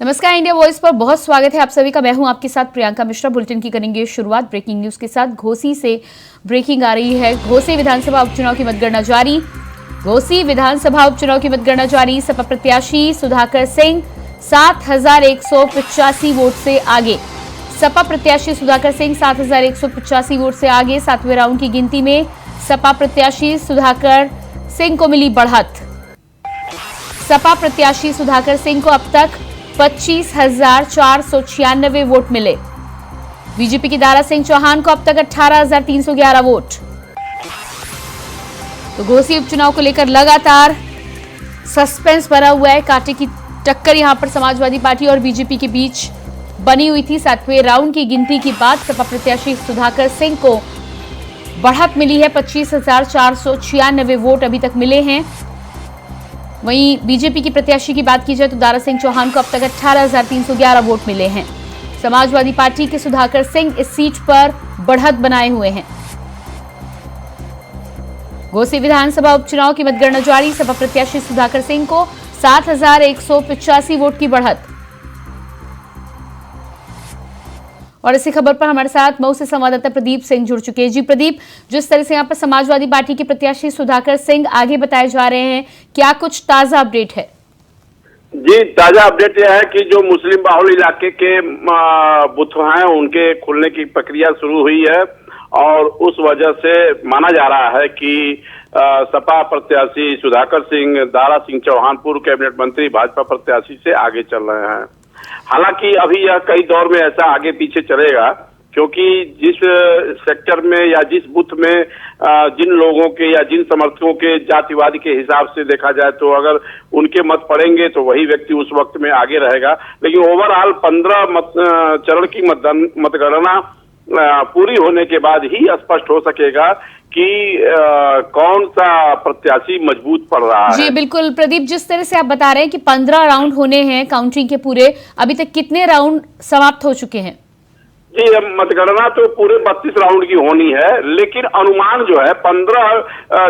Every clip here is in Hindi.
नमस्कार, इंडिया वॉइस पर बहुत स्वागत है आप सभी का। मैं हूं आपके साथ प्रियंका मिश्रा। बुलेटिन की करेंगे शुरुआत ब्रेकिंग न्यूज के साथ। घोसी से ब्रेकिंग आ रही है। घोसी विधानसभा उपचुनाव की मतगणना जारी। घोसी विधानसभा उपचुनाव की मतगणना जारी। सपा प्रत्याशी सुधाकर सिंह 7,185 वोट से आगे। सपा प्रत्याशी सुधाकर सिंह 7,185 वोट से आगे। 7वें राउंड की गिनती में सपा प्रत्याशी सुधाकर सिंह को मिली बढ़त। सपा प्रत्याशी सुधाकर सिंह को अब तक 25,496 वोट मिले। बीजेपी की दारा सिंह चौहान को अब तक 18,311 वोट। तो घोसी उपचुनाव को लेकर लगातार सस्पेंस बना हुआ है। कांटे की टक्कर यहां पर समाजवादी पार्टी और बीजेपी के बीच बनी हुई थी। 7वें राउंड की गिनती के बाद सपा प्रत्याशी सुधाकर सिंह को बढ़त मिली है। 25,496 वोट अभी तक मिले हैं। वहीं बीजेपी की प्रत्याशी की बात की जाए तो दारा सिंह चौहान को अब तक 18,311 वोट मिले हैं। समाजवादी पार्टी के सुधाकर सिंह इस सीट पर बढ़त बनाए हुए हैं। घोसी विधानसभा उपचुनाव की मतगणना जारी। सपा प्रत्याशी सुधाकर सिंह को 7,185 वोट की बढ़त। और इसी खबर पर हमारे साथ मऊ से संवाददाता प्रदीप सिंह जुड़ चुके हैं। जी प्रदीप, जिस तरह से यहाँ पर समाजवादी पार्टी के प्रत्याशी सुधाकर सिंह आगे बताए जा रहे हैं, क्या कुछ ताजा अपडेट है? जी, ताजा अपडेट यह है कि जो मुस्लिम बाहुल इलाके के बूथ हैं उनके खुलने की प्रक्रिया शुरू हुई है और उस वजह से माना जा रहा है कि सपा प्रत्याशी सुधाकर सिंह दारा सिंह चौहान पूर्व कैबिनेट मंत्री भाजपा प्रत्याशी से आगे चल रहे हैं। हालांकि अभी यह कई दौर में ऐसा आगे पीछे चलेगा, क्योंकि जिस सेक्टर में या जिस बूथ में जिन लोगों के या जिन समर्थकों के जातिवादी के हिसाब से देखा जाए तो अगर उनके मत पड़ेंगे तो वही व्यक्ति उस वक्त में आगे रहेगा। लेकिन ओवरऑल 15 चरण की मतगणना पूरी होने के बाद ही स्पष्ट हो सकेगा कि कौन सा प्रत्याशी मजबूत पड़ रहा है। जी बिल्कुल प्रदीप, जिस तरह से आप बता रहे हैं कि 15 राउंड होने हैं काउंटिंग के पूरे, अभी तक कितने राउंड समाप्त हो चुके हैं? जी, मतगणना तो पूरे 32 राउंड की होनी है, लेकिन अनुमान जो है 15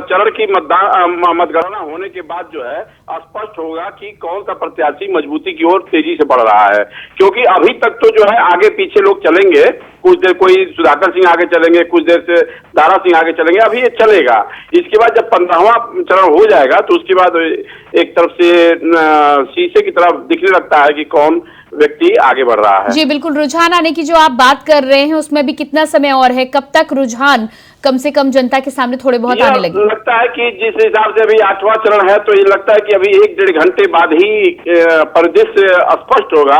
चरण की मतगणना होने के बाद जो है स्पष्ट होगा कि कौन सा प्रत्याशी मजबूती की ओर तेजी से बढ़ रहा है। क्योंकि अभी तक तो जो है आगे पीछे लोग चलेंगे, कुछ देर कोई सुधाकर सिंह आगे चलेंगे, कुछ देर से दारा सिंह आगे चलेंगे, अभी ये चलेगा। इसके बाद जब 15वां चरण हो जाएगा तो उसके बाद एक तरफ से शीशे की तरफ दिखने लगता है कि कौन व्यक्ति आगे बढ़ रहा है। जी बिल्कुल, रुझान आने की जो आप बात कर रहे हैं उसमें भी कितना समय और है? कब तक रुझान कम से कम जनता के सामने थोड़े बहुत आने लगे? लगता है कि जिस हिसाब से अभी 8वां चरण है तो ये लगता है कि अभी 1-1.5 घंटे बाद ही परिदृश्य स्पष्ट होगा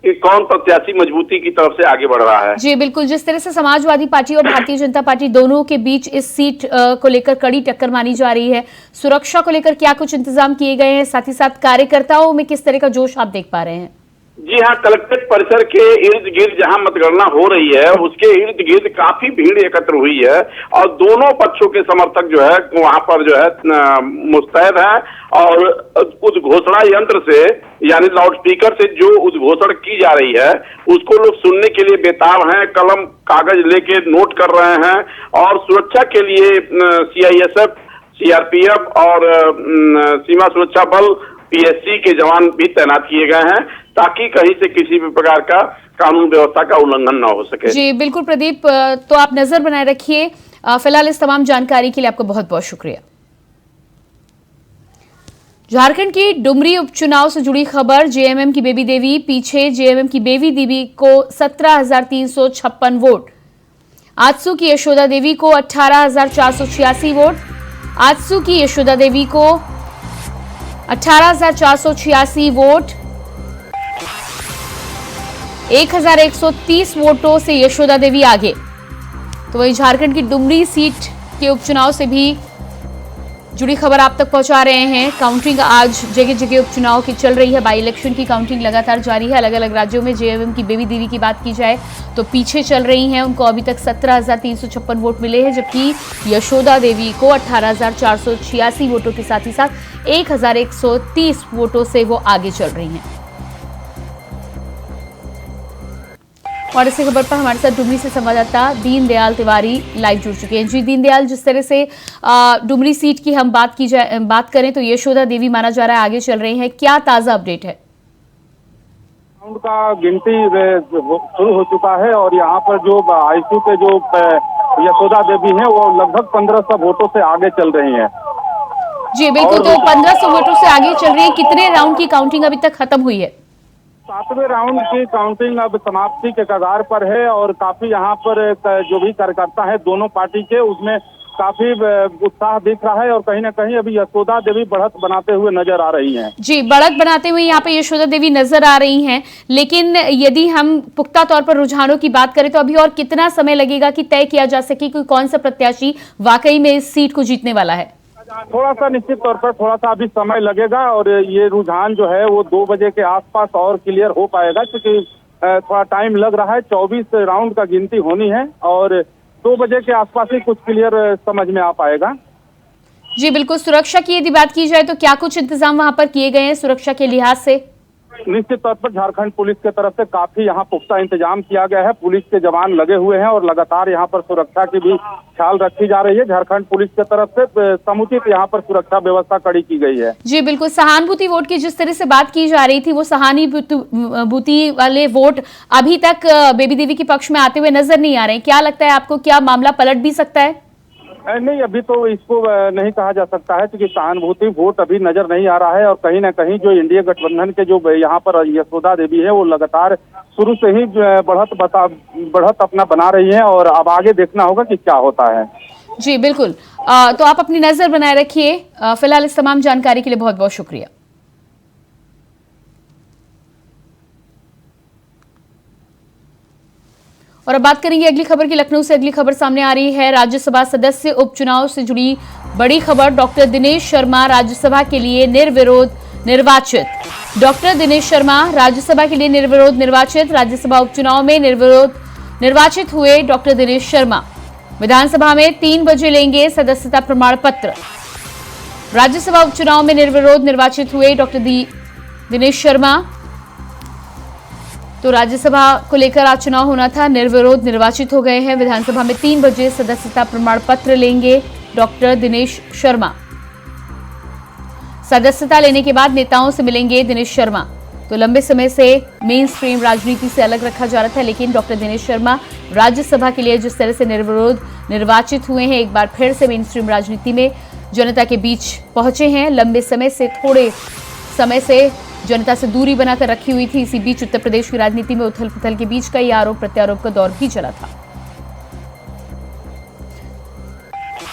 कि कौन प्रत्याशी मजबूती की तरफ से आगे बढ़ रहा है। जी बिल्कुल, जिस तरह से समाजवादी पार्टी और भारतीय जनता पार्टी दोनों के बीच इस सीट को लेकर कड़ी टक्कर मानी जा रही है, सुरक्षा को लेकर क्या कुछ इंतजाम किए गए हैं? साथ ही साथ कार्यकर्ताओं में किस तरह का जोश आप देख पा रहे हैं? जी हाँ, कलेक्ट्रेट परिसर के इर्द गिर्द जहां मतगणना हो रही है उसके इर्द गिर्द काफी भीड़ एकत्र हुई है और दोनों पक्षों के समर्थक जो है वहां पर जो है मुस्तैद हैं और उद्घोषणा यंत्र से यानी लाउड स्पीकर से जो उद्घोषण की जा रही है उसको लोग सुनने के लिए बेताब हैं, कलम कागज लेके नोट कर रहे हैं। और सुरक्षा के लिए CISF, CRPF और सीमा सुरक्षा बल PSC के जवान भी तैनात किए गए हैं ताकि कहीं से किसी भी प्रकार का कानून व्यवस्था का उल्लंघन न हो सके। जी बिल्कुल प्रदीप, तो आप नजर बनाए रखिए। फिलहाल इस तमाम जानकारी के लिए आपका बहुत बहुत शुक्रिया। झारखंड की डुमरी उपचुनाव से जुड़ी खबर। JMM की बेबी देवी पीछे। JMM की बेबी देवी को 17,356 वोट। आजसू की यशोदा देवी को 18,486 वोट। आजसू की यशोदा देवी को 18,486 वोट। 1,130 वोटों से यशोदा देवी आगे। तो वही झारखंड की डुमरी सीट के उपचुनाव से भी जुड़ी खबर आप तक पहुंचा रहे हैं। काउंटिंग आज जगह जगह उपचुनाव की चल रही है। बाई इलेक्शन की काउंटिंग लगातार जारी है। अलग अलग राज्यों में JMM की बेबी देवी की बात की जाए तो पीछे चल रही हैं। उनको अभी तक 17,356 वोट मिले हैं, जबकि यशोदा देवी को 18,486 वोटों के साथ ही साथ 1,130 वोटों से वो आगे चल रही हैं। और इसी खबर पर हमारे साथ डुमरी से संवाददाता दीनदयाल तिवारी लाइव जुड़ चुके हैं। जी दीनदयाल, जिस तरह से डुमरी सीट की हम बात करें तो यशोदा देवी माना जा रहा है आगे चल रही हैं, क्या ताजा अपडेट है? राउंड का गिनती शुरू हो चुका है और यहाँ पर जो आईसीयू के जो यशोदा देवी हैं वो लगभग 1500 वोटों से आगे चल रही हैं। जी बिल्कुल, तो 1500 वोटों से आगे चल रही है। कितने राउंड की काउंटिंग अभी तक खत्म हुई है? 7वें राउंड की काउंटिंग अब समाप्ति के कगार पर है और काफी यहाँ पर जो भी कार्यकर्ता है दोनों पार्टी के, उसमें काफी उत्साह दिख रहा है और कहीं ना कहीं अभी यशोदा देवी बढ़त बनाते हुए नजर आ रही हैं। जी, बढ़त बनाते हुए यहाँ पे यशोदा देवी नजर आ रही हैं, लेकिन यदि हम पुख्ता तौर पर रुझानों की बात करें तो अभी और कितना समय लगेगा कि तय किया जा सके कि कौन सा प्रत्याशी वाकई में इस सीट को जीतने वाला है? थोड़ा सा निश्चित तौर पर थोड़ा सा अभी समय लगेगा और ये रुझान जो है वो 2 बजे के आसपास और क्लियर हो पाएगा, क्योंकि थोड़ा टाइम लग रहा है। 24 राउंड का गिनती होनी है और 2 बजे के आसपास ही कुछ क्लियर समझ में आ पाएगा। जी बिल्कुल, सुरक्षा की यदि बात की जाए तो क्या कुछ इंतजाम वहां पर किए गए हैं सुरक्षा के लिहाज से? निश्चित तौर पर झारखंड पुलिस के तरफ से काफी यहाँ पुख्ता इंतजाम किया गया है। पुलिस के जवान लगे हुए हैं और लगातार यहाँ पर सुरक्षा की भी ख्याल रखी जा रही है। झारखंड पुलिस के तरफ से समुचित यहाँ पर सुरक्षा व्यवस्था कड़ी की गई है। जी बिल्कुल, सहानुभूति वोट की जिस तरह से बात की जा रही थी, वो सहानुभूति वाले वोट अभी तक बेबी देवी के पक्ष में आते हुए नजर नहीं आ रहे हैं। क्या लगता है आपको, क्या मामला पलट भी सकता है? नहीं, अभी तो इसको नहीं कहा जा सकता है, क्योंकि सहानुभूति वोट अभी नजर नहीं आ रहा है और कहीं ना कहीं जो इंडिया गठबंधन के जो यहाँ पर यशोदा देवी है वो लगातार शुरू से ही बढ़त अपना बना रही है और अब आगे देखना होगा कि क्या होता है। जी बिल्कुल, तो आप अपनी नजर बनाए रखिए। फिलहाल इस तमाम जानकारी के लिए बहुत बहुत शुक्रिया। और अब बात करेंगे अगली खबर की। लखनऊ से अगली खबर सामने आ रही है। राज्यसभा सदस्य उपचुनाव से जुड़ी बड़ी खबर। डॉक्टर दिनेश शर्मा राज्यसभा के लिए निर्विरोध निर्वाचित। डॉक्टर दिनेश शर्मा राज्यसभा के लिए निर्विरोध निर्वाचित। राज्यसभा उपचुनाव में निर्विरोध निर्वाचित हुए डॉक्टर दिनेश शर्मा विधानसभा में 3 बजे लेंगे सदस्यता प्रमाण पत्र। राज्यसभा उपचुनाव में निर्विरोध निर्वाचित हुए डॉक्टर दिनेश शर्मा, तो राज्यसभा को लेकर आज चुनाव होना था, निर्विरोध निर्वाचित हो गए हैं। विधानसभा में 3 बजे सदस्यता प्रमाण पत्र लेंगे डॉक्टर दिनेश शर्मा। सदस्यता लेने के बाद नेताओं से मिलेंगे दिनेश शर्मा। तो लंबे समय से मेन स्ट्रीम राजनीति से अलग रखा जा रहा था, लेकिन डॉक्टर दिनेश शर्मा राज्यसभा के लिए जिस तरह से निर्विरोध निर्वाचित हुए हैं, एक बार फिर से मेन स्ट्रीम राजनीति में जनता के बीच पहुंचे हैं। लंबे समय से, थोड़े समय से जनता से दूरी बनाकर रखी हुई थी। इसी बीच उत्तर प्रदेश की राजनीति में उथल पुथल के बीच कई आरोप प्रत्यारोप का दौर भी चला था।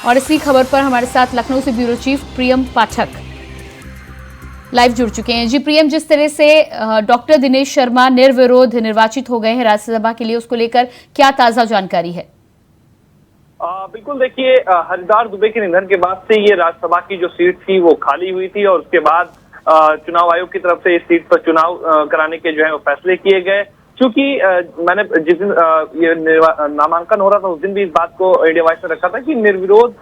और इसी खबर पर हमारे साथ लखनऊ से ब्यूरो चीफ प्रियम पाठक लाइव जुड़ चुके हैं। जी प्रियम, जिस तरह से डॉक्टर दिनेश शर्मा निर्विरोध निर्वाचित हो गए हैं राज्यसभा के लिए, उसको लेकर क्या ताजा जानकारी है? बिल्कुल, देखिए, हरिदास दुबे के निधन के बाद से ये राज्यसभा की जो सीट थी वो खाली हुई थी और उसके बाद चुनाव आयोग की तरफ से इस सीट पर चुनाव कराने के जो है वो फैसले किए गए। क्योंकि मैंने जिस दिन ये नामांकन हो रहा था उस दिन भी इस बात को इंडिया वॉइस में रखा था कि निर्विरोध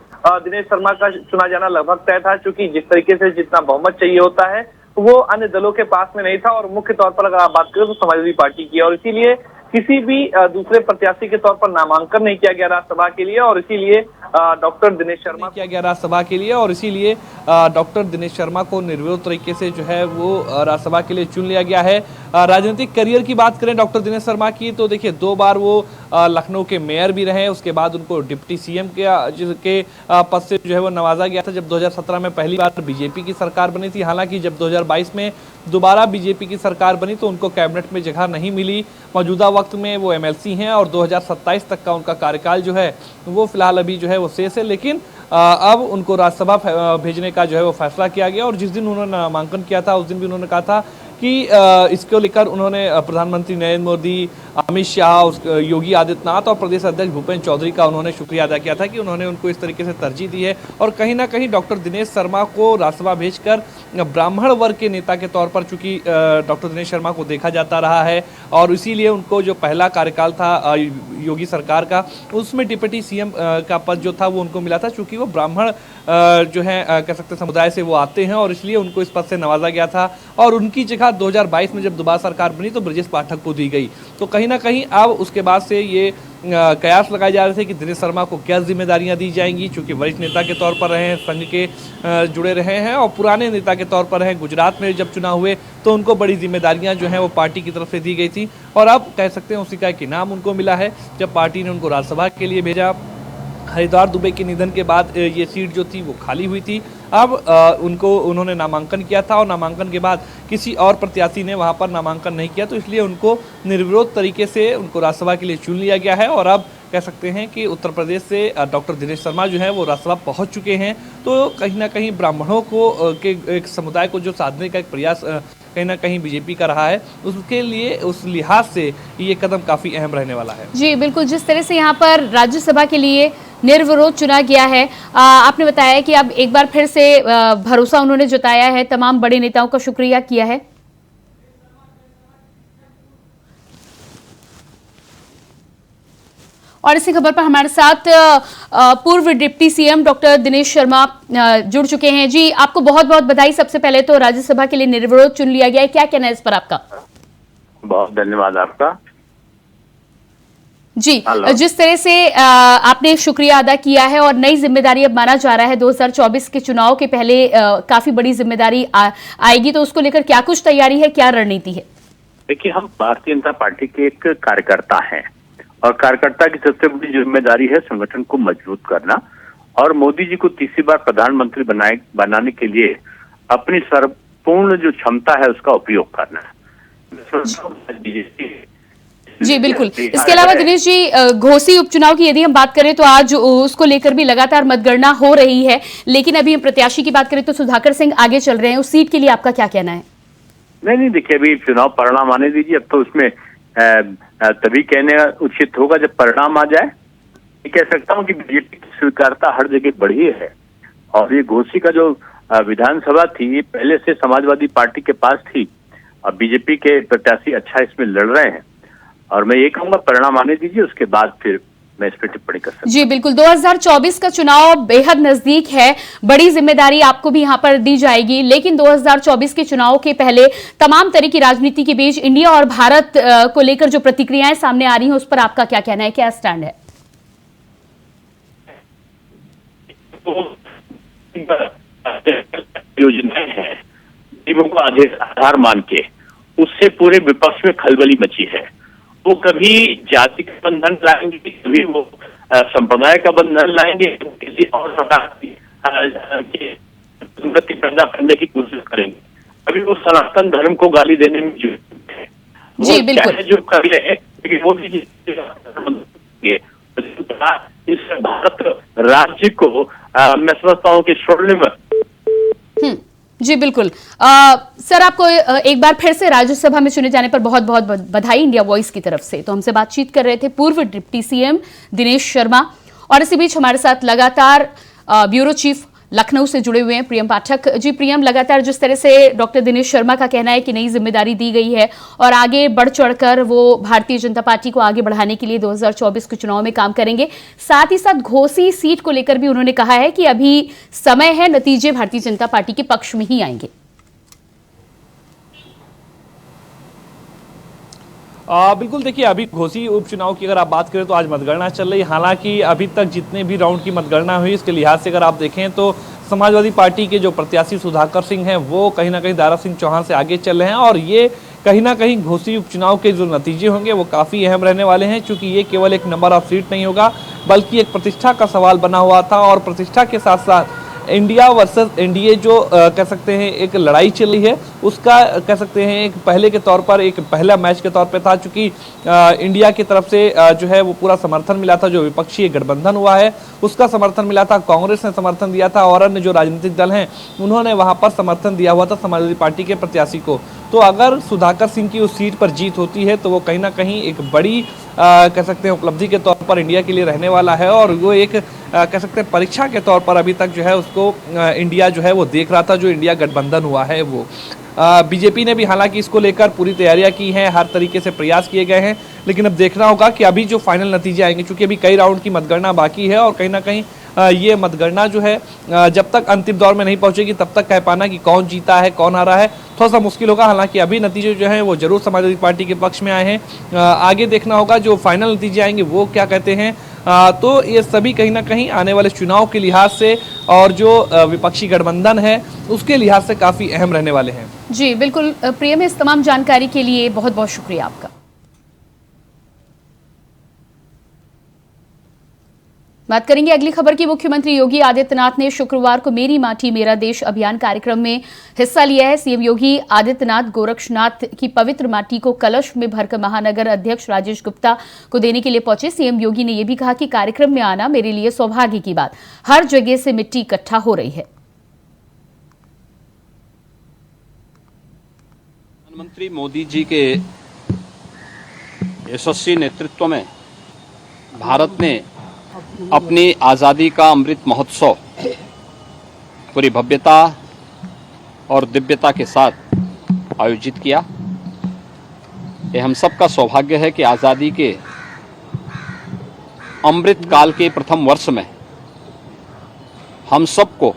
दिनेश शर्मा का चुना जाना लगभग तय था, क्योंकि जिस तरीके से जितना बहुमत चाहिए होता है वो अन्य दलों के पास में नहीं था और मुख्य तौर पर अगर आप बात करें तो समाजवादी पार्टी की, और इसीलिए किसी भी दूसरे प्रत्याशी के तौर पर नामांकन नहीं किया गया राज्यसभा के लिए और इसीलिए डॉक्टर दिनेश शर्मा किया गया राज्यसभा के लिए और इसीलिए डॉक्टर दिनेश शर्मा को निर्विरोध तरीके से जो है वो राज्यसभा के लिए चुन लिया गया है। राजनीतिक करियर की बात करें डॉक्टर दिनेश शर्मा की, तो देखिए 2 बार वो लखनऊ के मेयर भी रहे, उसके बाद उनको डिप्टी सीएम के पद से जो है वो नवाजा गया था जब 2017 में पहली बार बीजेपी की सरकार बनी थी। हालांकि जब 2022 में दोबारा बीजेपी की सरकार बनी तो उनको कैबिनेट में जगह नहीं मिली। मौजूदा वक्त में वो एमएलसी हैं और 2027 तक का उनका कार्यकाल जो है वो फिलहाल अभी जो है वो शेष है, लेकिन अब उनको राज्यसभा भेजने का जो है वो फैसला किया गया। और जिस दिन उन्होंने नामांकन किया था उस दिन भी उन्होंने कहा था कि इसको लेकर उन्होंने प्रधानमंत्री नरेंद्र मोदी, अमित शाह, योगी आदित्यनाथ और प्रदेश अध्यक्ष भूपेंद्र चौधरी का उन्होंने शुक्रिया अदा किया था कि उन्होंने उनको इस तरीके से तरजीह दी है। और कहीं ना कहीं डॉक्टर दिनेश शर्मा को राज्यसभा भेजकर ब्राह्मण वर्ग के नेता के तौर पर चूंकि डॉक्टर दिनेश शर्मा को देखा जाता रहा है और इसीलिए उनको जो पहला कार्यकाल था योगी सरकार का उसमें डिप्टी सीएम का पद जो था वो उनको मिला था, चूंकि वो ब्राह्मण जो है कह सकते समुदाय से वो आते हैं और इसलिए उनको इस पद से नवाजा गया था और उनकी जगह था 2022 में जब दोबारा सरकार बनी तो ब्रजेश पाठक को दी गई। तो कहीं ना कहीं अब उसके बाद से ये कयास लगाए जा रहे थे कि दिनेश शर्मा को क्या जिम्मेदारियां दी जाएंगी, चूंकि वरिष्ठ नेता के तौर पर रहे हैं, संघ के जुड़े रहे हैं और पुराने नेता के तौर पर हैं। गुजरात में जब चुनाव हुए तो उनको बड़ी जिम्मेदारियां जो हैं वो पार्टी की तरफ से दी गई थी और अब कह सकते हैं उसी का एक इनाम उनको मिला है जब पार्टी ने उनको राज्यसभा के लिए भेजा। हरिद्वार दुबे के निधन के बाद ये सीट जो थी वो खाली हुई थी। अब उन्होंने नामांकन किया था और नामांकन के बाद किसी और प्रत्याशी ने वहां पर नामांकन नहीं किया, तो इसलिए उनको निर्विरोध तरीके से उनको राज्यसभा के लिए चुन लिया गया है। और अब कह सकते हैं कि उत्तर प्रदेश से डॉक्टर दिनेश शर्मा जो है वो राज्यसभा पहुंच चुके हैं। तो कहीं ना कहीं ब्राह्मणों को के एक समुदाय को जो साधने का एक प्रयास कहीं ना कहीं बीजेपी का रहा है, उसके लिए उस लिहाज से ये कदम काफी अहम रहने वाला है। जी बिल्कुल, जिस तरह से यहाँ पर राज्यसभा के लिए निर्विरोध चुना गया है, आपने बताया कि अब एक बार फिर से भरोसा उन्होंने जताया है, तमाम बड़े नेताओं का शुक्रिया किया है। और इसी खबर पर हमारे साथ पूर्व deputy CM doctor Dinesh Sharma जुड़ चुके हैं। जी आपको बहुत बहुत बधाई। सबसे पहले तो राज्यसभा के लिए निर्विरोध चुन लिया गया है, क्या कहना है इस पर आपका? बहुत धन्यवाद आपका। जी, जिस तरह से आपने शुक्रिया अदा किया है और नई जिम्मेदारी अब माना जा रहा है 2024 के चुनाव के पहले काफी बड़ी जिम्मेदारी आएगी, तो उसको लेकर क्या कुछ तैयारी है, क्या रणनीति है? देखिए, हम भारतीय जनता पार्टी के एक कार्यकर्ता हैं और कार्यकर्ता की सबसे बड़ी जिम्मेदारी है संगठन को मजबूत करना और मोदी जी को तीसरी बार प्रधानमंत्री बनाने के लिए अपनी सर्वपूर्ण जो क्षमता है उसका उपयोग करना। जी बिल्कुल। इसके अलावा दिनेश जी, घोसी उपचुनाव की यदि हम बात करें तो आज उसको लेकर भी लगातार मतगणना हो रही है, लेकिन अभी हम प्रत्याशी की बात करें तो सुधाकर सिंह आगे चल रहे हैं। उस सीट के लिए आपका क्या कहना है? नहीं, देखिए, अभी चुनाव परिणाम आने दीजिए। अब तो उसमें तभी कहने उचित होगा जब परिणाम आ जाए। मैं कह सकता हूँ कि बीजेपी की स्वीकार्यता हर जगह बढ़ी है और ये घोसी का जो विधानसभा थी ये पहले से समाजवादी पार्टी के पास थी और बीजेपी के प्रत्याशी अच्छा इसमें लड़ रहे हैं और मैं ये कहूंगा परिणाम आने दीजिए, उसके बाद फिर मैं इस पर टिप्पणी कर सकता हूं। जी बिल्कुल, 2024 का चुनाव बेहद नजदीक है, बड़ी जिम्मेदारी आपको भी यहां पर दी जाएगी, लेकिन 2024 के चुनाव के पहले तमाम तरह की राजनीति के बीच इंडिया और भारत को लेकर जो प्रतिक्रियाएं सामने आ रही हैं उस पर आपका क्या कहना है, क्या स्टैंड है? योजनाएं हैं को आधार मान के, उससे पूरे विपक्ष में खलबली मची है। वो कभी जाति का बंधन लाएंगे, कभी वो संप्रदाय का बंधन लाएंगे, किसी और प्रकार की उन्नति पैदा करने की कोशिश करेंगे। अभी वो सनातन धर्म को गाली देने में जुटे हैं। जी बिल्कुल, जो कर ले लेकिन वो भी इस भारत राज्य को मैं समझता हूँ कि स्वर्णिम। जी बिल्कुल। सर, आपको एक बार फिर से राज्यसभा में चुने जाने पर बहुत बहुत बधाई इंडिया वॉइस की तरफ से। तो हमसे बातचीत कर रहे थे पूर्व डिप्टी सीएम दिनेश शर्मा और इसी बीच हमारे साथ लगातार ब्यूरो चीफ लखनऊ से जुड़े हुए हैं प्रियम पाठक। जी प्रियम, लगातार जिस तरह से डॉक्टर दिनेश शर्मा का कहना है कि नई जिम्मेदारी दी गई है और आगे बढ़ चढ़कर वो भारतीय जनता पार्टी को आगे बढ़ाने के लिए 2024 के चुनाव में काम करेंगे, साथ ही साथ घोसी सीट को लेकर भी उन्होंने कहा है कि अभी समय है, नतीजे भारतीय जनता पार्टी के पक्ष में ही आएंगे। बिल्कुल, देखिए, अभी घोसी उपचुनाव की अगर आप बात करें तो आज मतगणना चल रही है। हालांकि अभी तक जितने भी राउंड की मतगणना हुई इसके लिहाज से अगर आप देखें तो समाजवादी पार्टी के जो प्रत्याशी सुधाकर सिंह हैं वो कहीं ना कहीं दारा सिंह चौहान से आगे चल रहे हैं और ये कहीं ना कहीं घोसी उपचुनाव के जो नतीजे होंगे वो काफ़ी अहम रहने वाले हैं, क्योंकि ये केवल एक नंबर ऑफ सीट नहीं होगा बल्कि एक प्रतिष्ठा का सवाल बना हुआ था और प्रतिष्ठा के साथ साथ इंडिया वर्सेस एनडीए जो कह सकते हैं एक लड़ाई चल रही है, उसका कह सकते हैं एक पहले के तौर पर एक पहला मैच के तौर पे था, चूंकि इंडिया की तरफ से जो है वो पूरा समर्थन मिला था, जो विपक्षी गठबंधन हुआ है उसका समर्थन मिला था, कांग्रेस ने समर्थन दिया था और अन्य जो राजनीतिक दल हैं उन्होंने वहां पर समर्थन दिया हुआ था समाजवादी पार्टी के प्रत्याशी को। तो अगर सुधाकर सिंह की उस सीट पर जीत होती है तो वो कहीं ना कहीं एक बड़ी कह सकते हैं उपलब्धि के तौर पर इंडिया के लिए रहने वाला है और वो एक कह सकते हैं परीक्षा के तौर पर अभी तक जो है उसको इंडिया जो है वो देख रहा था, जो इंडिया गठबंधन हुआ है वो। बीजेपी ने भी हालांकि इसको लेकर पूरी तैयारियां की हैं, हर तरीके से प्रयास किए गए हैं, लेकिन अब देखना होगा कि अभी जो फाइनल नतीजे आएंगे, क्योंकि अभी कई राउंड की मतगणना बाकी है और कहीं ना कहीं ये मतगणना जो है जब तक अंतिम दौर में नहीं पहुंचेगी तब तक कह पाना कि कौन जीता है कौन हारा है थोड़ा सा मुश्किल होगा। हालांकि अभी नतीजे जो हैं वो जरूर समाजवादी पार्टी के पक्ष में आए हैं। आगे देखना होगा जो फाइनल नतीजे आएंगे वो क्या कहते हैं। तो ये सभी कहीं ना कहीं आने वाले चुनाव के लिहाज से और जो विपक्षी गठबंधन है उसके लिहाज से काफी अहम रहने वाले हैं। जी बिल्कुल प्रियम, इस तमाम जानकारी के लिए बहुत बहुत शुक्रिया आपका। बात करेंगे अगली खबर की। मुख्यमंत्री योगी आदित्यनाथ ने शुक्रवार को मेरी माटी मेरा देश अभियान कार्यक्रम में हिस्सा लिया है। सीएम योगी आदित्यनाथ गोरक्षनाथ की पवित्र माटी को कलश में भरकर महानगर अध्यक्ष राजेश गुप्ता को देने के लिए पहुंचे। सीएम योगी ने यह भी कहा कि कार्यक्रम में आना मेरे लिए सौभाग्य की बात, हर जगह से मिट्टी इकट्ठा हो रही है। प्रधानमंत्री मोदी जी के यशस्वी नेतृत्व में भारत ने अपनी आज़ादी का अमृत महोत्सव पूरी भव्यता और दिव्यता के साथ आयोजित किया। ये हम सबका सौभाग्य है कि आज़ादी के अमृत काल के प्रथम वर्ष में हम सबको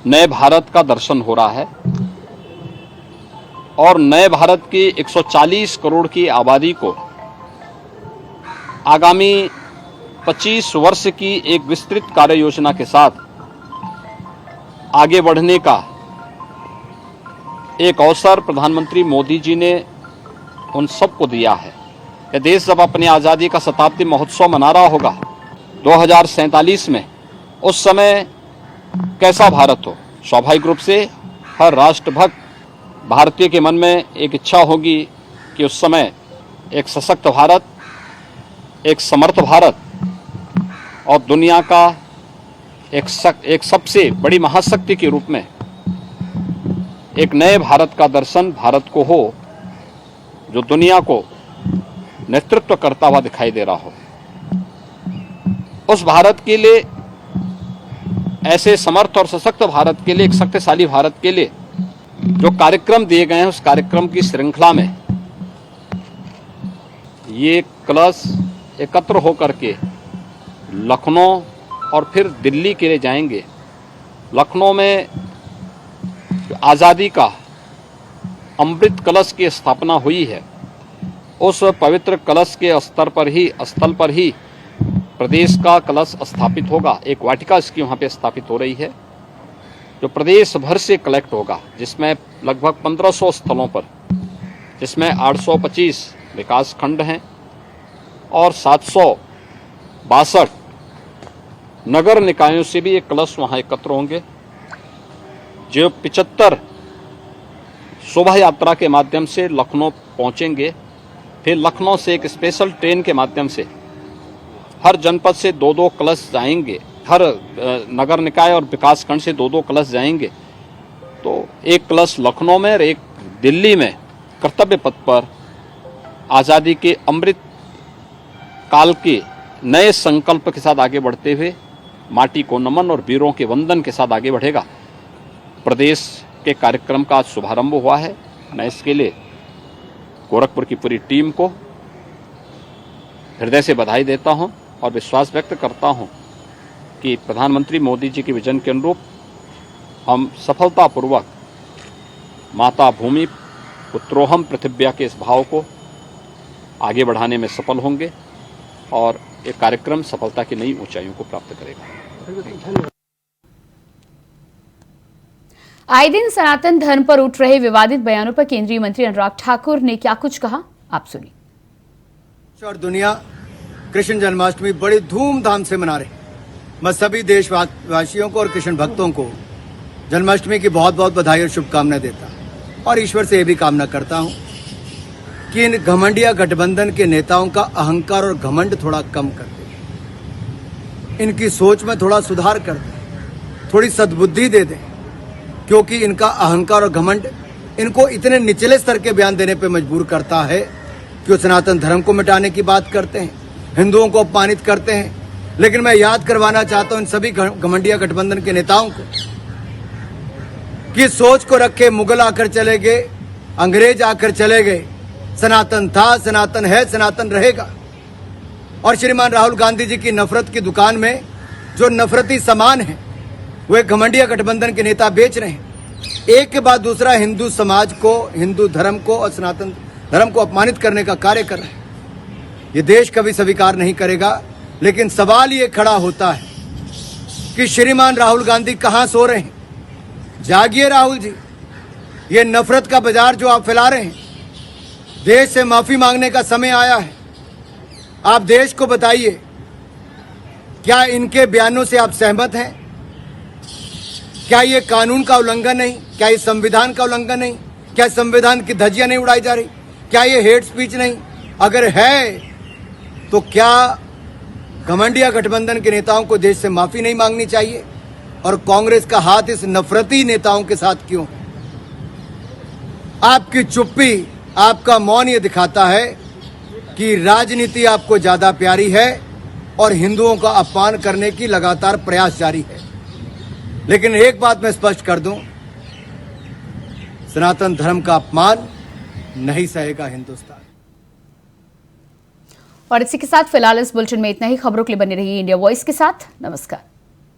नए भारत का दर्शन हो रहा है और नए भारत की 140 करोड़ की आबादी को आगामी 25 वर्ष की एक विस्तृत कार्य योजना के साथ आगे बढ़ने का एक अवसर प्रधानमंत्री मोदी जी ने उन सबको दिया है। यह देश जब अपनी आज़ादी का शताब्दी महोत्सव मना रहा होगा 2047 में, उस समय कैसा भारत हो, स्वाभाविक रूप से हर राष्ट्रभक्त भारतीय के मन में एक इच्छा होगी कि उस समय एक सशक्त भारत, एक समर्थ भारत और दुनिया का एक सबसे बड़ी महाशक्ति के रूप में एक नए भारत का दर्शन भारत को हो, जो दुनिया को नेतृत्व करता हुआ दिखाई दे रहा हो। उस भारत के लिए, ऐसे समर्थ और सशक्त भारत के लिए, एक शक्तिशाली भारत के लिए जो कार्यक्रम दिए गए हैं, उस कार्यक्रम की श्रृंखला में ये कलश एकत्र होकर के लखनऊ और फिर दिल्ली के लिए जाएंगे। लखनऊ में आज़ादी का अमृत कलश की स्थापना हुई है, उस पवित्र कलश के स्थल पर ही प्रदेश का कलश स्थापित होगा। एक वाटिका इसकी वहाँ पे स्थापित हो रही है जो प्रदेश भर से कलेक्ट होगा, जिसमें लगभग 1500 स्थलों पर, जिसमें 825 विकास खंड हैं और 762 नगर निकायों से भी एक कलश वहाँ एकत्र होंगे, जो 75 शोभा यात्रा के माध्यम से लखनऊ पहुँचेंगे। फिर लखनऊ से एक स्पेशल ट्रेन के माध्यम से हर जनपद से 2-2 कलश जाएंगे, हर नगर निकाय और विकास खंड से 2-2 कलश जाएंगे। तो एक कलश लखनऊ में और एक दिल्ली में कर्तव्य पथ पर आज़ादी के अमृत काल के नए संकल्प के साथ आगे बढ़ते हुए माटी को नमन और वीरों के वंदन के साथ आगे बढ़ेगा। प्रदेश के कार्यक्रम का आज शुभारंभ हुआ है। मैं इसके लिए गोरखपुर की पूरी टीम को हृदय से बधाई देता हूं और विश्वास व्यक्त करता हूं कि प्रधानमंत्री मोदी जी के विजन के अनुरूप हम सफलतापूर्वक माता भूमि पुत्रोहम पृथिव्या के इस भाव को आगे बढ़ाने में सफल होंगे और ये कार्यक्रम सफलता की नई ऊंचाइयों को प्राप्त करेगा। आए दिन सनातन धर्म पर उठ रहे विवादित बयानों पर केंद्रीय मंत्री अनुराग ठाकुर ने क्या कुछ कहा, आप सुनिए। और दुनिया कृष्ण जन्माष्टमी बड़ी धूमधाम से मना रहे। मैं सभी देशवासियों को और कृष्ण भक्तों को जन्माष्टमी की बहुत बहुत बधाई और शुभकामनाएं देता और ईश्वर से यह भी कामना करता हूं कि इन घमंडिया गठबंधन के नेताओं का अहंकार और घमंड थोड़ा कम कर दे, इनकी सोच में थोड़ा सुधार कर दे, थोड़ी सद्बुद्धि दे दें, क्योंकि इनका अहंकार और घमंड इनको इतने निचले स्तर के बयान देने पर मजबूर करता है कि वो सनातन धर्म को मिटाने की बात करते हैं, हिंदुओं को अपमानित करते हैं। लेकिन मैं याद करवाना चाहता हूं इन सभी घमंडिया गठबंधन के नेताओं को कि सोच को रखे मुगल आकर चले गए, अंग्रेज आकर चले गए, सनातन था, सनातन है, सनातन रहेगा। और श्रीमान राहुल गांधी जी की नफरत की दुकान में जो नफरती सामान है वो एक घमंडिया गठबंधन के नेता बेच रहे हैं। एक के बाद दूसरा हिंदू समाज को, हिंदू धर्म को और सनातन धर्म को अपमानित करने का कार्य कर रहे हैं। ये देश कभी स्वीकार नहीं करेगा। लेकिन सवाल ये खड़ा होता है कि श्रीमान राहुल गांधी कहां सो रहे हैं? जागिए राहुल जी, ये नफरत का बाजार जो आप फैला रहे हैं, देश से माफी मांगने का समय आया है। आप देश को बताइए, क्या इनके बयानों से आप सहमत हैं? क्या ये कानून का उल्लंघन नहीं? क्या ये संविधान का उल्लंघन नहीं? क्या संविधान की धज्जियां नहीं उड़ाई जा रही? क्या ये हेट स्पीच नहीं? अगर है तो क्या घमंडिया गठबंधन के नेताओं को देश से माफी नहीं मांगनी चाहिए? और कांग्रेस का हाथ इस नफरती नेताओं के साथ क्यों? आपकी चुप्पी, आपका मौन ये दिखाता है कि राजनीति आपको ज्यादा प्यारी है और हिंदुओं का अपमान करने की लगातार प्रयास जारी है। लेकिन एक बात मैं स्पष्ट कर दूं, सनातन धर्म का अपमान नहीं सहेगा हिंदुस्तान। और इसी के साथ फिलहाल इस बुलेटिन में इतना ही। खबरों के लिए बने रहिए इंडिया वॉइस के साथ। नमस्कार।